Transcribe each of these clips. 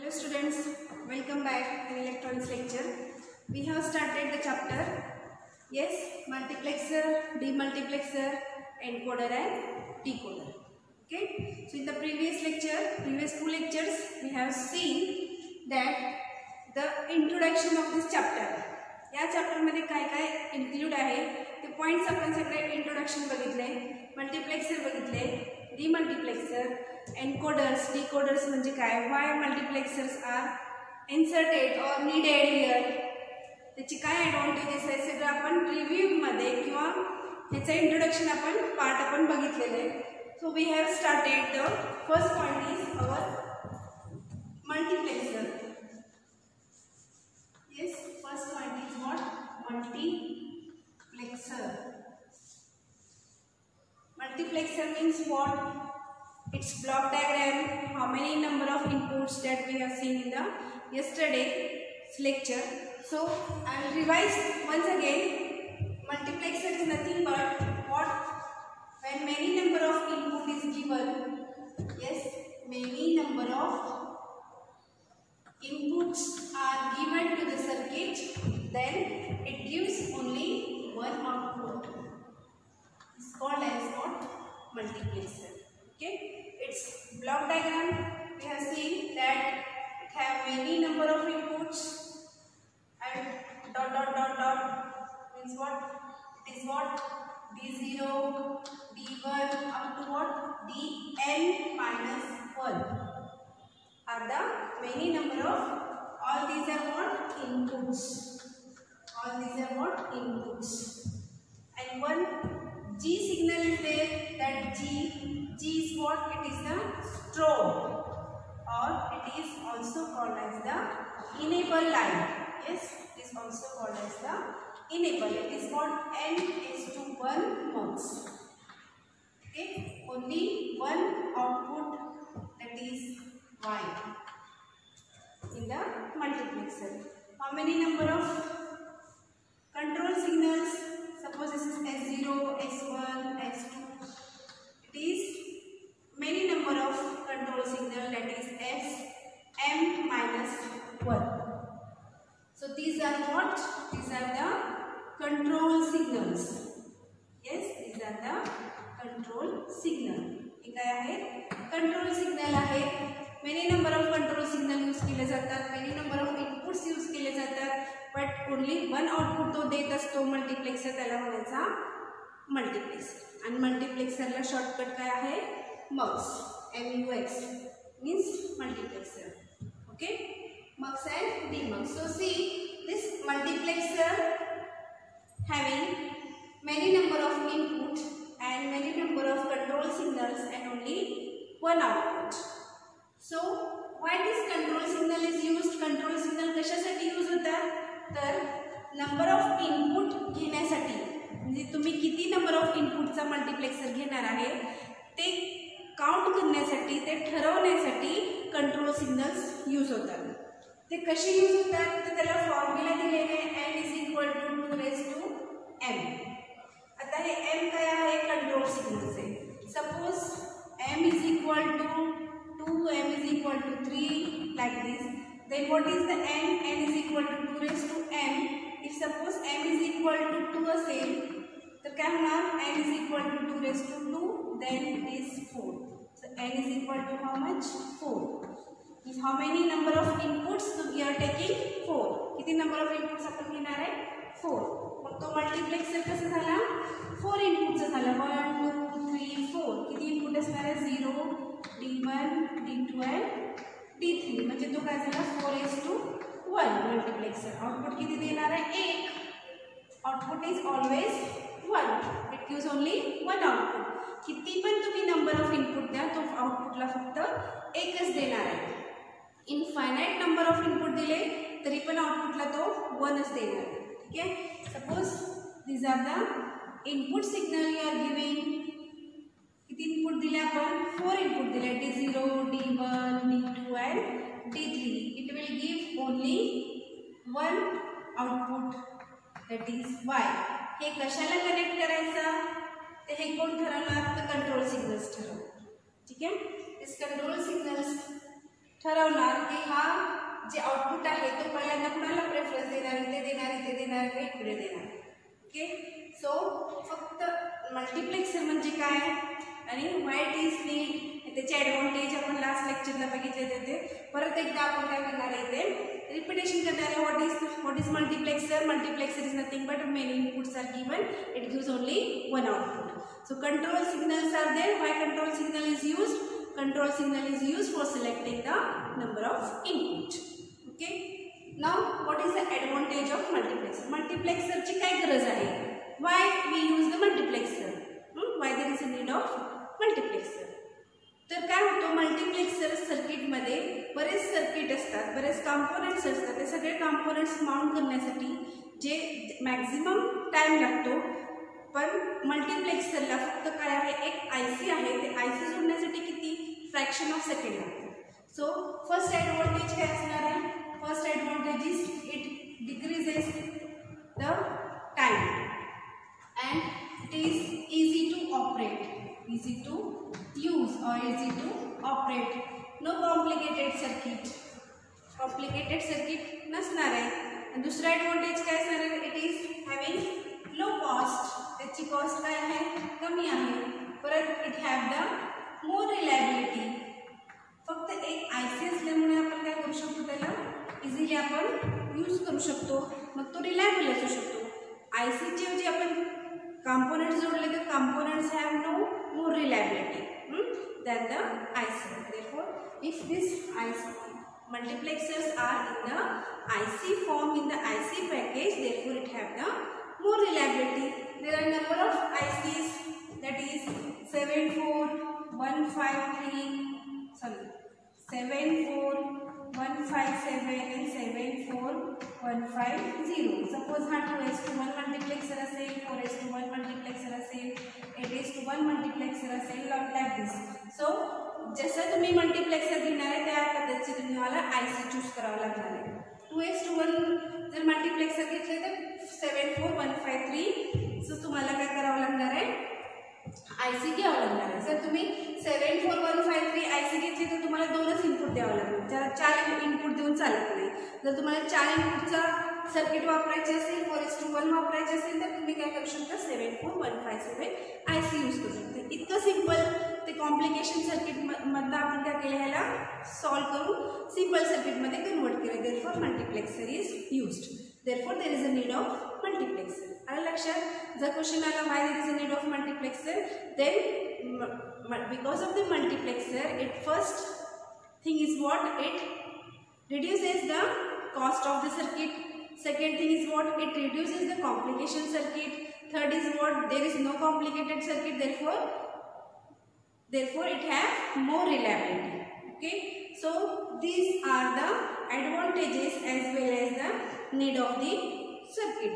Hello students, welcome back in electronics lecture. We have started the chapter, yes, multiplexer, demultiplexer, encoder and decoder. Okay, so in the previous two lectures, we have seen that the introduction of this chapter. या chapter मध्ये काय काय include आहे ते points आपण सगळे introduction बघितले, multiplexer बघितले, डीमल्टीप्लेक्सर, एन्कोडर्स, डिकोडर्स म्हणजे काय, व्हाय मल्टीप्लेक्सर्स आर इन्सर्टेड और नीडेड हियर, त्याची काय ॲडव्हांटेजेस आहे सगळं आपण रिव्ह्यू मध्ये किंवा ह्याचं इंट्रोडक्शन पार्ट आपण बघितलेले आहे. So we have started the first point is our multiplexer. Yes, first point is what? Multiplexer. Multiplexer means what? Its block diagram, how many number of inputs that we have seen in the yesterday's lecture. So I will revise once again. Multiplexer is nothing but what? When many number of input is given. Yes, many number of inputs are given to the circuit, then it gives only one output. It's called as what? Multiplexer. Okay, its block diagram we have seen that it have many number of inputs and dot dot dot dot means what? It is what? D0, D1 up to what? Dn minus 1 are the many number of, all these are what? Inputs. All these are what? Inputs. And one G signal is there, that G is what? It is the strobe, or it is also called as the enable line. Yes, it is also called as the enable. It is called n:1 mux. Okay, only one output, that is Y in the multiplexer. How many number of control signals? Suppose this is S0, S1, S2. It is many number of control signal, that is Sm minus 1. So these are what? These are the control signals. Yes, these are the control signal. हे काय आहे? Control signal आहे. Many number of control signal use केले जातात, many number of inputs use केले जातात, but only one output तो देत असतो मल्टीप्लेक्सर, त्याला म्हणायचा मल्टीप्लेक्सर. आणि मल्टीप्लेक्सरला शॉर्टकट काय आहे? Mux, MUX means multiplexer. Okay, mux and demux. So see this multiplexer having many number of input and many number of control signals and only one output. So why this control signal is used? Control signal कशासाठी use होतात? तर number of input घेण्यासाठी, म्हणजे तुम्ही किती number of इनपुटचा multiplexer घेणार आहे ते काउंट करण्यासाठी, ते ठरवण्यासाठी कंट्रोल सिग्नल्स यूज होतात. ते कसे यूज होतात तर त्याला फॉर्म्युला दिलेले आहे, n = 2m. आता हे m काय आहे? कंट्रोल सिग्नल्स आहे. Suppose m = 2, m = 3, like this. Then what is the n? n = 2m. If suppose m = 2 असेल तर काय होणार? n = 2 then it is 4. So n = how much? 4. Means how many number of inputs we are taking? 4. किती number of inputs आपण घेणार आहे? 4. मग तो मल्टीप्लेक्सर कसं झाला? 4 इनपुटचा झाला. 1 2 3 4. किती इनपुट असणार आहे? 0, D1, D2 and D3. म्हणजे तो काय झाला? 4:1 मल्टीप्लेक्सर. आउटपुट किती देणार आहे? 1. Output is always 1. It gives only 1 output. किती पण तुम्ही नंबर ऑफ इनपुट द्या, तो आउटपुटला फक्त एकच देणार आहे. इनफायनाइट नंबर ऑफ इनपुट दिले तरी पण आउटपुटला तो 1च देणार आहे. ठीक आहे. Suppose these are the input signal you are giving. किती इनपुट दिले आपण? 4 इनपुट दिले, D0, D1, D2 and D3. It will give only one output, that is Y. हे कशाला कनेक्ट करायचं ते हे कोण ठरवणार? तर कंट्रोल सिग्नल्स ठरवणार. ठीक आहे. इस कंट्रोल सिग्नल्स ठरवणार की हा जे आउटपुट आहे तो पहिल्यांदा कुणाला प्रेफरन्स देणार, इथे देणार, इथे देणार का इकडे देणार. ओके, सो फक्त मल्टिप्लेक्सर म्हणजे काय आणि व्हाय इट इज नीड, त्याचे ॲडव्हान्टेज आपण लास्ट लेक्चरला बघितले होते. परत एकदा आपण काय करणार आहे ते रिपिटेशन करणार आहे. What is multiplexer. Multiplexer is nothing but many inputs are given, it gives only one output. So control signals are there. Why control signal is used. Control signal is used for selecting the number of input. Okay. Now, what is the advantage of multiplexer? Multiplexer ची काय गरज आहे? Why we use the multiplexer? Why there is a need of multiplexer? तर काय होतं, multiplexer सर्किटमध्ये बरेच circuit असतात, बरेच कॉम्पोनंट्स असतात. ते सगळे कॉम्पोनंट्स माउंट करण्यासाठी जे मॅक्झिमम टाइम लागतो, पण मल्टिप्लेक्सरला फक्त काय आहे, एक आयसी आहे. ते आयसी जोडण्यासाठी किती फ्रॅक्शन ऑफ सेकंड लागते. सो फर्स्ट ॲडव्हान्टेज काय असणार आहे? First advantage is it decreases the time and it is easy to operate, easy to use or easy to operate. No complicated circuit, complicated circuit नसणार आहे. आणि दुसरा advantage काय असणार आहे? It is having low cost. त्याची cost काय आहे? कमी आहे. परत it have the more reliability. फक्त एक आयसी असल्यामुळे आपण काय करू शकतो, त्याला इझिली आपण यूज करू शकतो, मग तो रिलायबल असू शकतो. आयसीचे जे आपण कॉम्पोनंट्स जोडले तर components have no more reliability than the IC. Therefore, if this IC multiplexers are in the IC form, in the IC package, therefore it have the more reliability. There are number of ICs, that is 74153, sorry 74157 and 74150. Suppose हा 2:1 multiplexer असेल, 4:1 multiplexer असेल, 8:1 multiplexer असेल, like this. So जसं तुम्ही multiplexer घेणार आहे त्या पद्धतीने तुम्हाला आयसी चूज करावं लागणार आहे. 2:1 जर मल्टिप्लेक्सर घेतले तर 74153 सो तुम्हाला काय करावं लागणार आहे, आयसी घ्यावं लागणार आहे. जर तुम्ही 74153 आयसी घेतली तर तुम्हाला 2च इनपुट द्यावं लागणार, ज्याला 4 इनपुट देऊन चालत नाही. जर तुम्हाला 4 इनपुटचा सर्किट वापरायचे असेल, 4:1 वापरायचे असेल तर तुम्ही काय करू शकता, 74157 आयसी यूज करू शकता. इतकं सिंपल. ते कॉम्प्लिकेशन सर्किट मधनं आपण काय केलं, ह्याला सॉल्व करून सिंपल सर्किटमध्ये कन्वर्ट केलं. Therefore multiplexer is used. Therefore there is a need of multiplexer. आलं लक्षात? जर क्वेश्चन आला why there is a need of multiplexer, then because of the multiplexer it first thing is what, it reduces the cost of the circuit. Second thing is what, it reduces the complication circuit. Third is what, there is no complicated circuit, therefore it has more reliability. Okay, so these are the advantages as well as the need of the circuit.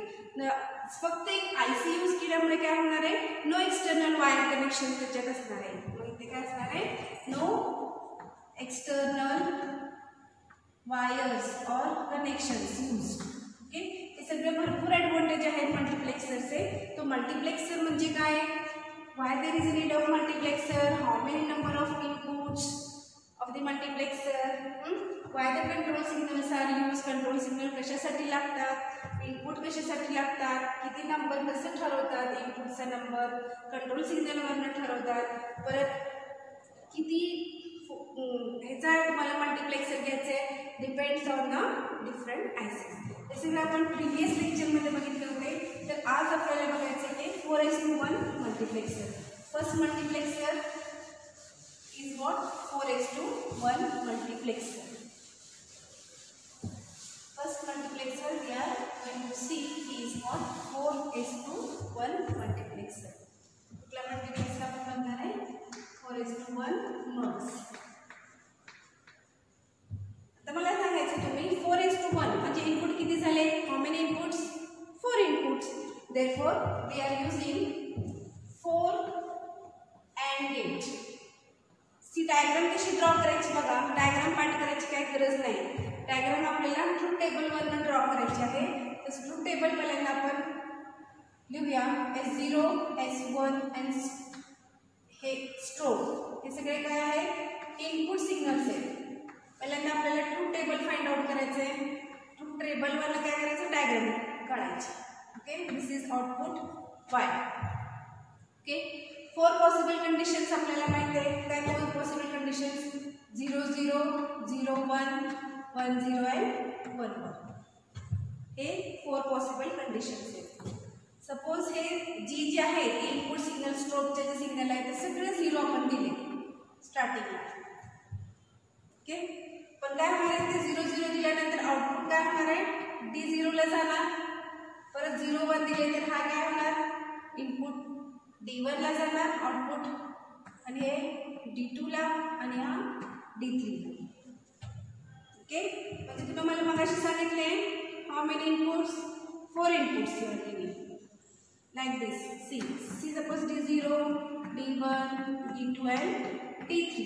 फक्त एक IC use केल्यामुळे काय होणार आहे, no external wire connection त्याच्यात असणार आहे. मग इथे काय असणार आहे, नो एक्सटर्नल वायर्स और कनेक्शंस यूज्ड. ओके, हे सगळे भरपूर ॲडव्हान्टेज आहेत मल्टिप्लेक्सरचे. तो मल्टिप्लेक्सर म्हणजे काय, why there is a need of multiplexer, how many number of inputs of the multiplexer, why the control signals are use, control signal कशासाठी लागतात, इनपुट कशासाठी लागतात, किती नंबर कसं ठरवतात, इनपुटचा नंबर कंट्रोल सिग्नलवरनं ठरवतात, परत किती ह्याचा तुम्हाला मल्टिप्लेक्सर घ्यायचे depends on the different ICs. हे सगळं आपण प्रिव्हियस लेक्चरमध्ये बघितले होते. तर आज आपल्याला बघायचं आहे 4:1 multiplexer. First multiplexer is what, 4:1 multiplexer. First multiplexer we are going to see is what, 4:1 multiplexer. कुठला मल्टिप्लेक्सर आपण बघणार आहे, 4:1 मग्स. आता मला सांगायचं, तुम्ही 4:1 म्हणजे इनपुट किती झाले, how many inputs, 4 inputs. Therefore we are using 4 AND gate. See diagram कशी ड्रॉ करायची बघा, डायग्राम पाठ करायची काही गरज नाही. डायग्राम आपल्याला ट्रूथ टेबलवरनं ड्रॉ करायची आहे. तर ट्रूथ टेबल पहिल्यांदा आपण लिहूया, S0 S1 आणि हे स्ट्रोब. हे सगळे काय आहे, इनपुट सिग्नल्स आहेत. पहिल्यांदा आपल्याला ट्रूथ टेबल फाइंड आउट करायचं आहे. ट्रूथ टेबलवरनं काय करायचं, डायग्राम काढायची. Okay, this is output y. Okay, 4 possible conditions आपल्याला माहिती आहे. काय 4 पॉसिबल कंडिशन्स, 0 0 0 1 1 0 and 1 1. हे 4 पॉसिबल कंडिशन्स आहेत. सपोज हे जी जे आहे इनपुट सिग्नल, स्ट्रोबचे जे सिग्नल आहे ते सगळे 0 आपण दिले स्टार्टिंगला. ओके, पण काय होणार आहे, ते 0 0 दिल्यानंतर आउटपुट काय होणार आहे, D0 ला जाणार. परत 0 1 दिले तर हा काय होणार, इनपुट D1 ला जाणार आउटपुट, आणि हे D2 ला आणि हा D3 ला. ओके, म्हणजे तुम्ही मला मगाशी सांगितले how many inputs, 4 inputs you are giving like this. See suppose D0, D1, D2 and D3,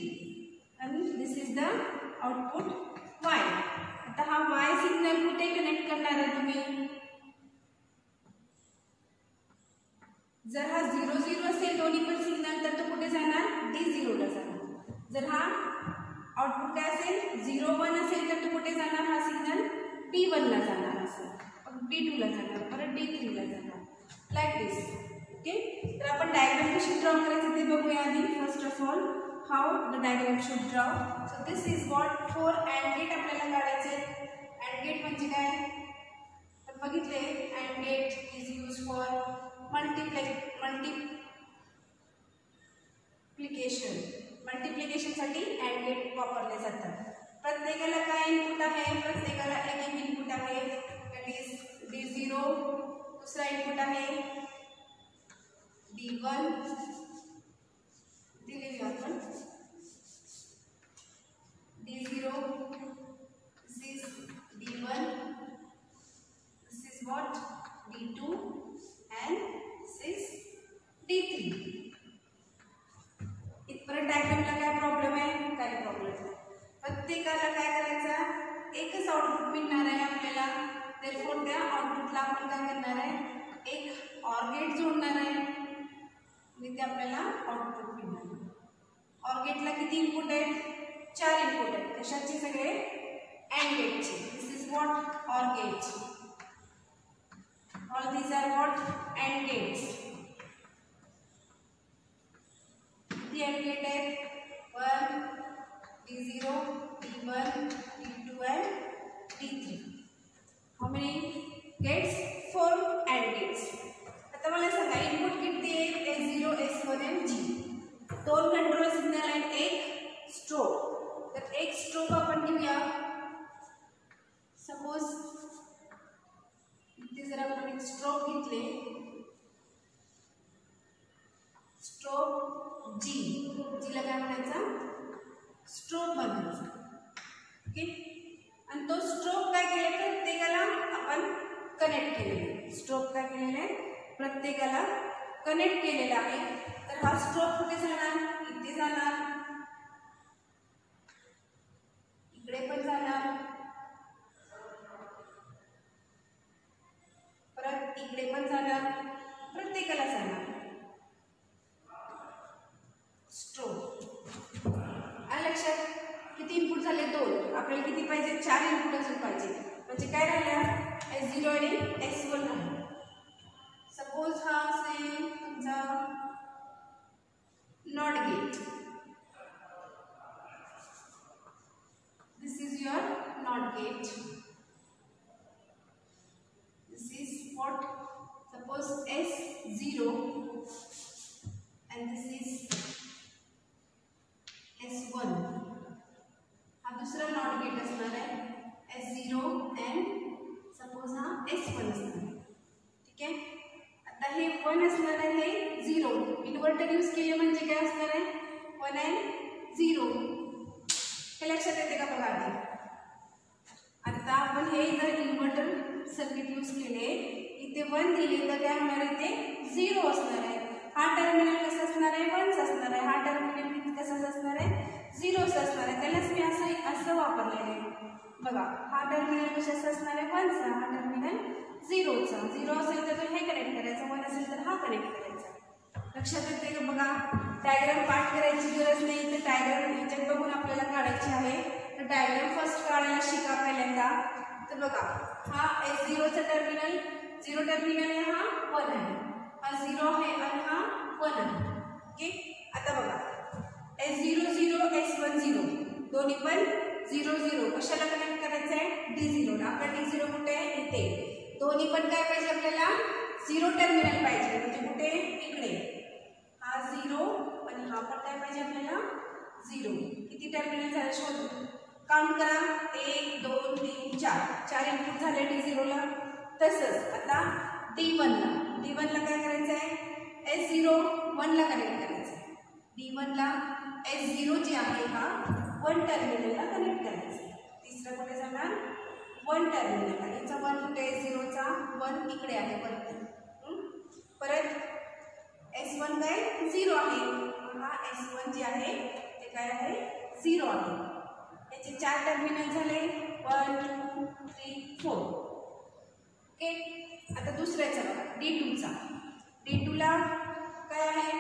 and this is the output Y. आता हा Y सिग्नल कुठे कनेक्ट करणार आहे तुम्ही, जर हा 0 0 असेल दोन्ही पण सिग्नल तर तो कुठे जाणार, D0 ला जाणार. जर हा आउटपुट काय असेल 0 1 असेल तर तो कुठे जाणार, हा सिग्नल D1 ला जाणार, असं D2 ला जाणार, परत D3 ला जाणार, लाईक दिस. ओके, तर आपण डायग्राम कशी ड्रॉ करायचं ते बघूया आधी. First of all how the diagram should draw. So this is what 4 and gate आपल्याला काढायचे. अँड गेट म्हणजे काय, तर बघितले and gate is use for मल्टिप्लिकेशनसाठी अँड गेट वापरले जातात. प्रत्येकाला काय इनपुट आहे, प्रत्येकाला एक इनपुट आहे, दॅट इज D0. दूसरा इनपुट आहे D1, दिलेली आपण D0, this is D1, this is what D2 and this is D3. इथपर्यंत डायग्रामला काय प्रॉब्लेम आहे, काय प्रॉब्लेम नाही. प्रत्येकाला काय करायचं, एकच आउटपुट मिळणार आहे आपल्याला. therefore त्या आउटपुटला आपण काय करणार आहे, एक ऑर गेट जोडणार आहे आणि ते आपल्याला आउटपुट मिळणार. ऑर गेटला किती इनपुट आहेत, 4 इनपुट आहेत. कशाचे, सगळे अँड गेटचे. This is what or gate. All these are what and gates. किती अँड गेट आहेत, 1 D0, D1, D2 and D3. How many gates? 4 AND gates. आता मला सांगा इनपुट किती आहेत, S0, S1 and G. 2 control signal आणि एक स्ट्रोब. तर एक स्ट्रोब आपण घेऊया. सपोज इथे जर आपण एक स्ट्रोब घेतले, स्ट्रोब G, जीला काय म्हणायचा, स्ट्रोब बनायचा. ओके, आणि तो स्ट्रोब काय केले, प्रत्येकाला आपण कनेक्ट केलेले. स्ट्रोब काय केलेले, प्रत्येकाला कनेक्ट केलेला आहे. तर हा स्ट्रोब कुठे जाणार, इथे जाणार, इकडे पण जाणार, परत इकडे पण जाणार, प्रत्येकाला जाणार स्ट्रोब. आलं लक्षात, किती इनपुट झाले, 2. आपल्याला किती पाहिजे, 4 इनपुट अजून पाहिजे. म्हणजे काय राहिलं, S0 आणि S1 राहिलं. सपोज हा असेल तुमचा not gate. This is your not gate. This is what, suppose S0 and this is S1. हा दुसरा नॉट गेट असणार आहे, S0 and सपोज हा S1 असणार आहे. ठीक आहे, आता हे 1 असणार आहे, हे 0. इन्व्हर्टर यूज केले म्हणजे काय असणार आहे, 1 and 0. हे लक्षात येते का बघा आधी. आता आपण हे जर इन्व्हर्टर सर्किट यूज केले, इथे 1 दिले तर काय होणार आहे, ते 0 असणार आहे. हा टर्मिनल कसं असणार आहे, 1 असणार आहे. हा टर्मिनल कसं असणार आहे, 0 असणार आहे. त्यालाच मी असं वापरलेलं आहे बघा. हा टर्मिनल कशाचा असणार आहे, 1 चा. हा टर्मिनल 0 चा. 0 असेल तर हे कनेक्ट करायचं, 1 असेल तर हा कनेक्ट करायचा. लक्षात येते का बघा. डायग्राम पाठ करायची गरज नाही, तर डायग्राम ह्याच्यात बघून आपल्याला काढायची आहे. तर डायग्राम फर्स्ट काढायला शिका पहिल्यांदा. तर बघा हा S0 चा टर्मिनल, 0 टर्मिनल आहे, हा 1 आहे, हा 0 आहे आणि हा 1 आहे. ओके, आता बघा S0 0 S1 0 दोन्ही पण 0 0 कशाला कनेक्ट करायचं आहे? D0 ला. आपला D0 कुठे आहे? इथे. दोन्ही पण काय पाहिजे आपल्याला? 0 टर्मिनल पाहिजे, म्हणजे कुठे? इकडे. हा 0 आणि हा पण काय पाहिजे आपल्याला? 0. किती टर्मिनल झाले शोधू? काउंट करा. 1 2 3 4 इनपुट झाले D0 ला. तसंच आता D1 ला काय करायचं आहे? S0 1 ला कनेक्ट करायचं आहे. D1 ला S0 जे आहे हा 1 टर्मिनलला कनेक्ट करायचं आहे. तिसरं कुठे जाणार? 1 टर्मिनल. आणि याचा 1 कुठे आहे? 0 चा 1 इकडे आहे वरती. परत S1 काय? 0 आहे. हा S1 जे आहे ते काय आहे? 0 आहे. याचे 4 टर्मिनल झाले, 1 2 3 4. ओके, आता दुसऱ्याचा बघा D2 चा. D2 ला काय आहे?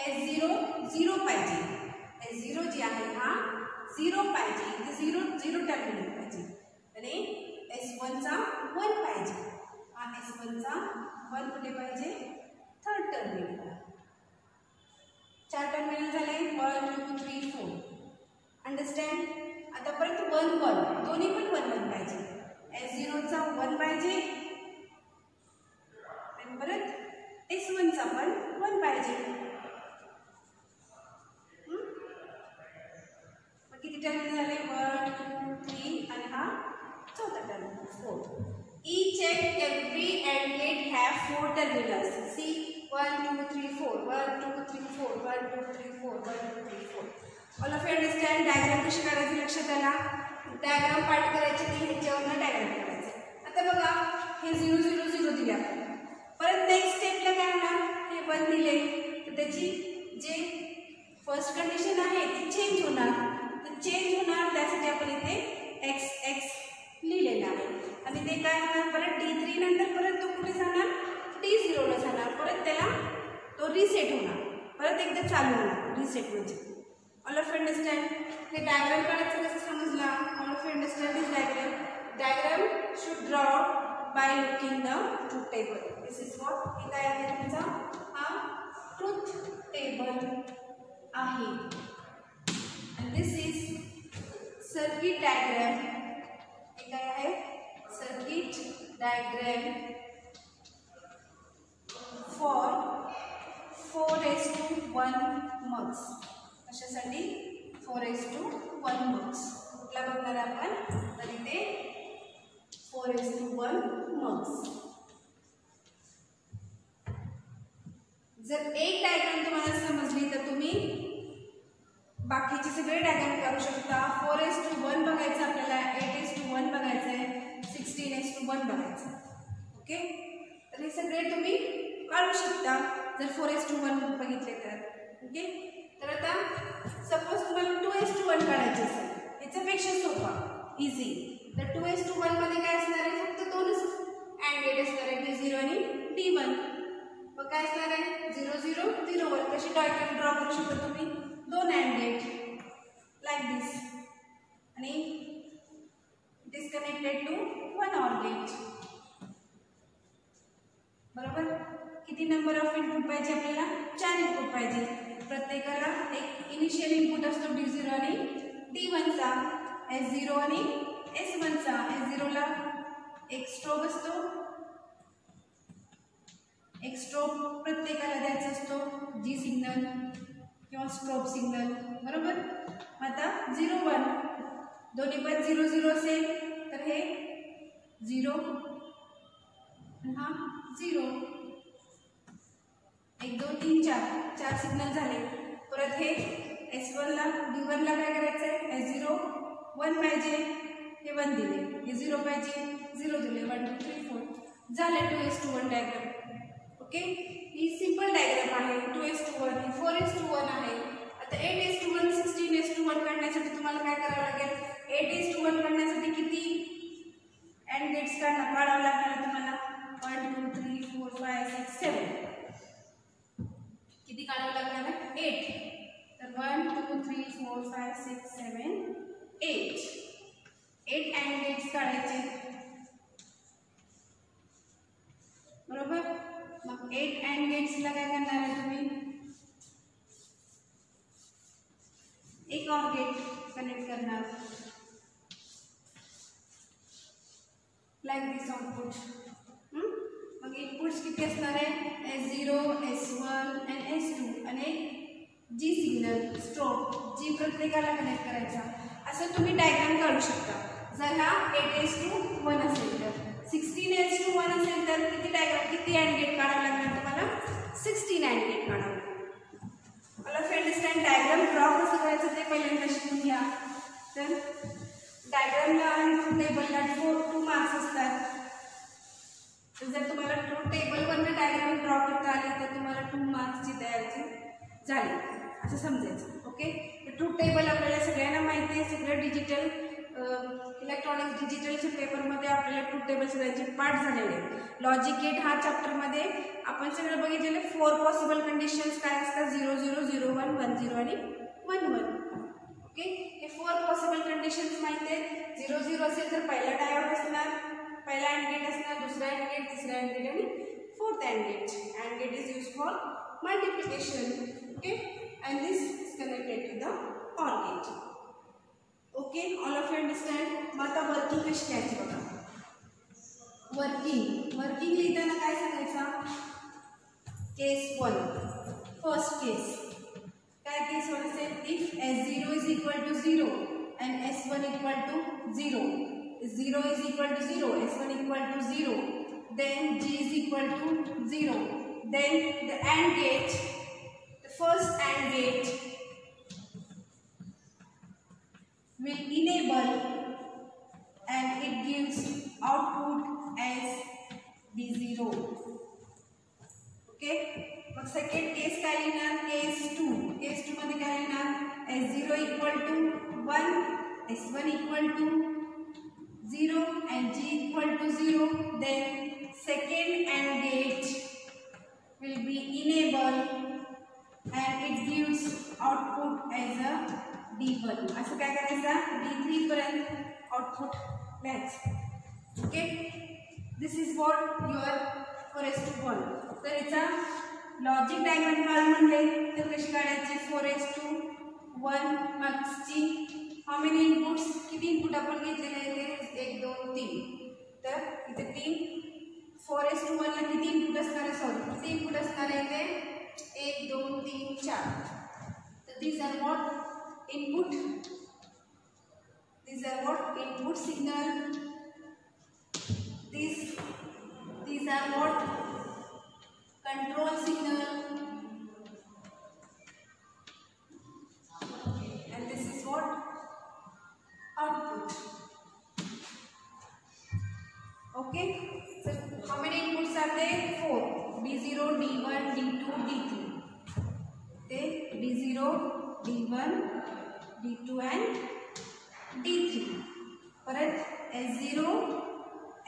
S0 0 पाहिजे. S0 जे आहे हा 0 पाहिजे, इथे 0 टर्मिनल पाहिजे. आणि S1 चा 1 पाहिजे. हा S1 चा 1 कुठे पाहिजे? Third terminal. 4 टर्मिनल झाले, 1 2 3 4. अंडरस्टँड? आता परत 1 1 दोन्ही पण 1 1 पाहिजे. S0 चा 1 पाहिजे आणि परत S1 चा पण 1 पाहिजे. किती टर्मिनल झाले? 1 2 3 आणि हा चौथा terminal 4. Each and every AND have 4 terminals. See 1 2 3 4 1 2 3 4 1 2 3 4 1 2 3 4. All of you understand? Diagram कशी काढायची लक्षात आला? डायग्राम पाठ करायची की ह्याच्यावरनं डायग्राम काढायचं. आता बघा हे 0 0 0 दिले आपण. परत नेक्स्ट स्टेपला काय होणार? हे 1 दिले तर त्याची जे फर्स्ट कंडिशन आहे ती चेंज होणार. चेंज होणार त्यासाठी आपण इथे x x लिहिलेला आहे. आणि ते काय होणार? परत D3 नंतर परत तो कुठे जाणार? D0 ला जाणार. परत त्याला तो रिसेट होणार, परत एकदा चालू होणार. रिसेट म्हणजे ऑल ऑफ अंडरस्टँड? हे डायग्राम काढायचं कसं समजला? All of understand this diagram? Diagram should draw by looking the truth table. This is what. हे काय आहे तुमचा? हा ट्रूथ टेबल आहे. This is circuit diagram. हे काय आहे? Circuit diagram for 4:1 mux. कशासाठी? 4:1 mux. कुठला बघणार आपण? तर इथे 4:1 mux. जर एक डायग्राम तुम्हाला समजली तर तुम्ही बाकीचे सगळे डायग्राम काढू शकता. 4:1 बघायचं आपल्याला, 8:1 बघायचं आहे, 16:1 बघायचं. ओके, तर हे सगळे तुम्ही काढू शकता जर 4:1 बघितले तर. ओके, तर आता सपोज तुम्हाला 2:1 काढायचे असेल, याच्यापेक्षा सोपा इझी. तर 2:1 मध्ये काय असणार आहे? फक्त दोनच अँड गेट असणार आहे, D0 आणि D1. मग काय असणार आहे? 0 0 0 1. कशी डायग्राम ड्रॉ करू शकता तुम्ही? 2 अँड गेट लाईक दिस आणि it is connected to 1 OR gate. बरोबर? किती नंबर ऑफ इनपुट पाहिजे आपल्याला? 4 इनपुट पाहिजे. प्रत्येकाला एक इनिशियल इनपुट असतो D0 आणि D1 चा, S0 आणि S1 चा. S0 ला एक स्ट्रोब असतो, एक स्ट्रोब प्रत्येकाला द्यायचा असतो, G सिग्नल किंवा स्ट्रोब सिग्नल. बरोबर? आता 0 1 दोन्ही पण 0 0 असेल तर हे 0 आणि हा 0. 1 2 3 4 सिग्नल झाले. परत हे S1 ला D1 ला काय करायचं आहे? S0 1 पाहिजे, हे 1 दिले, हे 0 पाहिजे, 0 दिले, 1 2 3 4 झाले. 2:1 डायग्राम. ओके, ही सिंपल डायग्राम आहे. 2:1 ही 4:1 आहे. आता 8:1 16:1 काढण्यासाठी तुम्हाला काय करावं लागेल? 8:1 काढण्यासाठी किती अँड गेट्स काढावं लागणार तुम्हाला? 1 2 3 4 5 6 7. किती काढावं लागणार आहे? 8. तर 1 2 3 4 5 6 7 8. 8 अँड गेट्स काढायचे, बरोबर. मग 8 अँड गेट्सला काय करणार आहे तुम्ही, एक और गेट कनेक्ट करणार, लाईक दिस आउटपुट. मग इनपुट्स किती असणार आहे, S0, S1 आणि S2 आणि G सिग्नल स्ट्रोब G प्रत्येकाला कनेक्ट करायचा. असं तुम्ही डायग्राम काढू शकता. जर हा 8:1 असेल तर 16:1 असेल तर किती डायग्राम, किती अँड गेट काढावं लागणार तुम्हाला, 16 अँड गेट काढावं लागणार. मला अंडरस्टँड. डायग्राम ड्रॉ कसं करायचं ते पहिल्यांदा शिकून घ्या. तर डायग्रामला टेबलला 2 मार्क्स असतात. तर जर तुम्हाला ट्रूथ टेबलवरनं डायग्राम ड्रॉ करता आली तर तुम्हाला 2 मार्क्सची तयारी झाली असं समजायचं. ओके. ट्रूथ टेबल आपल्याला सगळ्यांना माहिती आहे. सगळं डिजिटल इलेक्ट्रॉनिक्स डिजिटलच्या पेपरमध्ये आपल्याला ट्रूथ टेबल सगळ्यांचे पाठ झालेले आहेत. लॉजिक गेट हा चॅप्टरमध्ये आपण सगळं बघितलेले 4 पॉसिबल कंडिशन्स काय असतात, 0 0 0 1 1 0 आणि 1 1. ओके. हे 4 पॉसिबल कंडिशन्स माहिती आहेत. 0 0 असेल तर पहिला डायोड असणार, पहिला अँड गेट असणार, दुसरा अँड गेट, तिसरा अँड गेट आणि fourth AND gate. AND gate is use for multiplication. Okay. And this is connected to the OR gate. Okay. All of you understand. मग आता वर्किंग कशी घ्यायची बघा. वर्किंग लिहिताना काय सांगायचा, केस 1, फर्स्ट केस. काय केस 1 असेल, if S0 is equal to 0 and S1 equal to 0, 0 is equal to 0, S1 equal to 0, then G is equal to 0, then the AND gate, the first AND gate will enable and it gives output as D0. Okay. मग second केस काय लिहिणार, केस 2. केस 2 मध्ये काय लिहिणार, S0 equal to 1, S1 equal to 0 and G equal to 0, then second AND gate will be enabled and it gives output as a D1. असं काय करायचं, D3 पर्यंत आउटपुट लिहायचं. Okay. This is what your 4:1. तर याचा logic diagram काढ म्हणले तर कशी काढायची, 4:1 मार्क्सची. हाउ मेनी इनपुट्स, किती इनपुट आपण घेतलेले आहे ते 1 2 3. तर इथे 3. 4:1 ला किती इनपुट असणार आहे, सॉरी किती इनपुट असणार आहे ते 1 2 3 4. तर these are what input, these are what input signal, these are what control signal, and this is what output. Okay. So how many inputs are there, 4. D0, D1, D2, D3. Okay. D0, D1, D2 and D3. परत S0,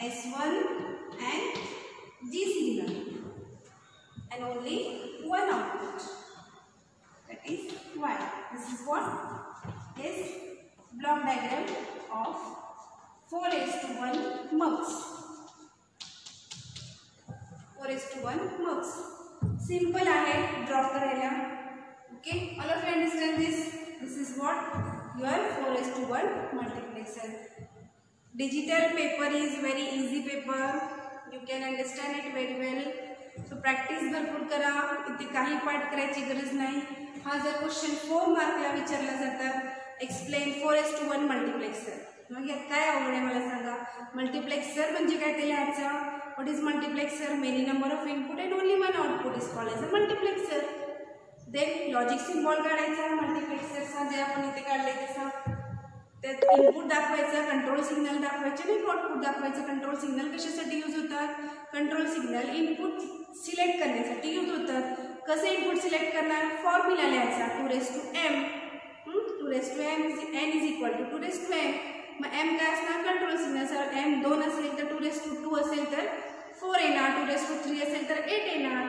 S1 and G signal, and only one output, that is Y. This is what is block diagram of 4:1 mux. 4:1 mux. Simple आहे draw करायला. Okay. All of you understand this. This is what your 4:1 multiplexer. Digital paper is very easy paper. You can understand it very well. So practice भरपूर करा. इथे काही पाठ करायची गरज नाही. हा जर क्वेश्चन 4 मार्कला विचारला जातात, एक्सप्लेन 4:1 मल्टिप्लेक्सर. मग यात काय आवड आहे मला सांगा. मल्टिप्लेक्सर म्हणजे काय ते लिहायचं. What is multiplexer, many number of input and only one output is called as a multiplexer. Then logic symbol काढायचा मल्टिप्लेक्सरचा, जे आपण इथे काढले तसा. त्यात इनपुट दाखवायचं, कंट्रोल सिग्नल दाखवायचे आणि आउटपुट दाखवायचं. कंट्रोल सिग्नल कशासाठी यूज होतात, कंट्रोल सिग्नल इनपुट सिलेक्ट करण्यासाठी यूज होतात. कसे इनपुट सिलेक्ट करणार, फॉर्म्युला लिहायचा 2m. 2m n is equal to 2m. मग m काय असणार, कंट्रोल सिग्नल. सर m 2 असेल तर 2 असेल तर 4 येणार, 2 असेल तर 8 येणार.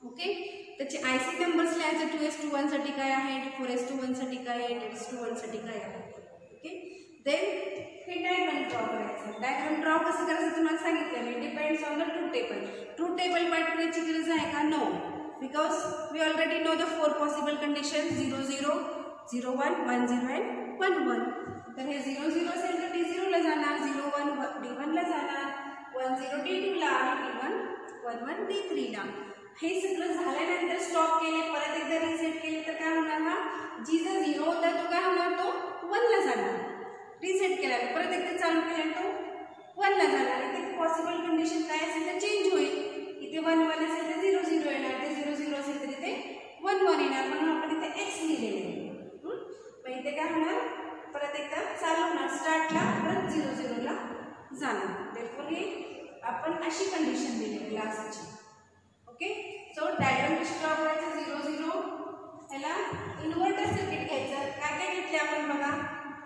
ओके. त्याचे IC नंबर्स लिहायचे. 2:1 साठी काय आहे, 4:1 साठी काय आहे, 8:1 साठी काय आहे. ओके. देन हे डायग्राम ड्रॉ करायचं. डायग्राम ड्रॉ कसं करायचं तुम्हाला सांगितलं मी. Depends on the truth table. Truth table पाठ करायची गरज आहे का? No, because we already know the 4 possible condition 0 0 0 1 1 0 and 1 1. तर हे 0 0 असेल तर D0 ला जाणार, 0 1 D1 ला जाणार, 1 0 D2 ला आणि D1 1 1 D3 ला. हे सगळं झाल्यानंतर स्टॉप केले, परत एकदा रिसेट केले तर काय होणार? हा जी जर 0 होता तो काय होणार? तो 1 ला जाणार. रिसेट केला परत एकदा चालू केला तो 1 ला जाणार. इथे पॉसिबल कंडिशन काय असेल तर चेंज होईल. इथे 1 1 असेल तर 0 0 येणार, ते 0 0 असेल तर इथे 1 1 येणार. म्हणून आपण इथे x लिहिलेले आहे. मग इथे काय होणार? परत एकदा चालू होणार स्टार्टला, परत 0 0 ला जाणार. therefore हे आपण अशी कंडिशन दिलेली लास्टची. ओके, सो डायग्राम कशी ड्रॉ करायचं? 0 0 ह्याला इन्व्हर्टर सर्किट घ्यायचं. काय काय घेतले आपण बघा.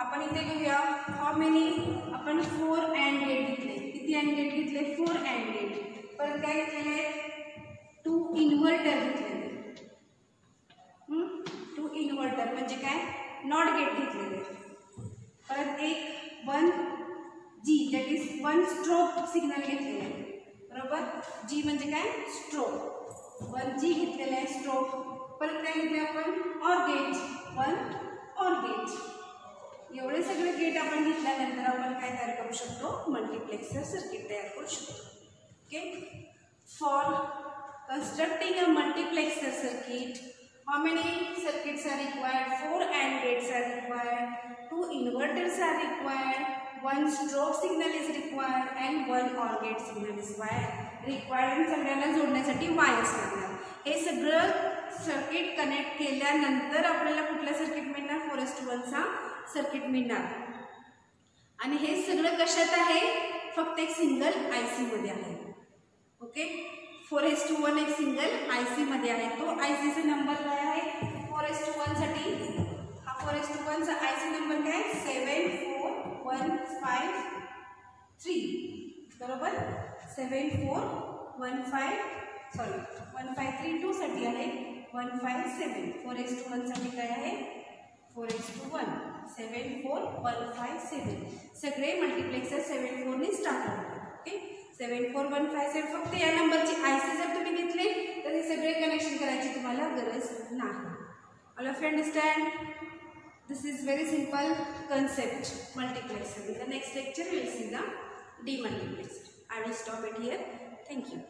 आपण इथे घेऊया हाऊ मेनी. आपण 4 अँड गेट घेतले. किती अँड गेट घेतले? 4 अँड गेट. परत काय घेतलेले? 2 इन्व्हर्टर घेतलेले. 2 इन्व्हर्टर म्हणजे काय? नॉट गेट घेतलेले. परत एक 1 G that is 1 stroke signal घेतलेले आहे. बरोबर. G म्हणजे काय? स्ट्रोक. 1 G घेतलेलं आहे स्ट्रोक. परत काय घेतले आपण? OR gate. 1 OR gate. एवढे सगळे गेट आपण घेतल्यानंतर आपण काय तयार करू शकतो? मल्टीप्लेक्सर सर्किट तयार करू शकतो. Okay, for constructing a multiplexer circuit how many circuits are required? 4 AND gates are required, 2 inverters are required, 1 strobe signal is required and 1 OR gate signal is required. आणि सगळ्यांना जोडण्यासाठी वायर्स लागणार. हे सगळं circuit connect केल्यानंतर आपल्याला कुठला circuit मिळणार? 4:1 चा सर्किट मिळणार. आणि हे सगळं कशात आहे? फक्त एक सिंगल IC मध्ये आहे. ओके, 4:1 एक सिंगल IC मध्ये आहे. तो IC चा नंबर काय आहे? 4:1 साठी हा 4:1 चा IC नंबर काय? 74153. बरोबर. 1532 साठी आहे 157. 4:1 साठी काय आहे? 4:1 74157. सगळे मल्टीप्लेक्सर 74 ने स्टार्ट होतात. ओके, 74157. फक्त या नंबरची IC जर तुम्ही घेतले तर हे सगळे कनेक्शन करायची तुम्हाला गरज नाही. All of you understand? This is very simple concept multiplexer. In the next lecture we will see the demultiplexer. I will stop it here. Thank you.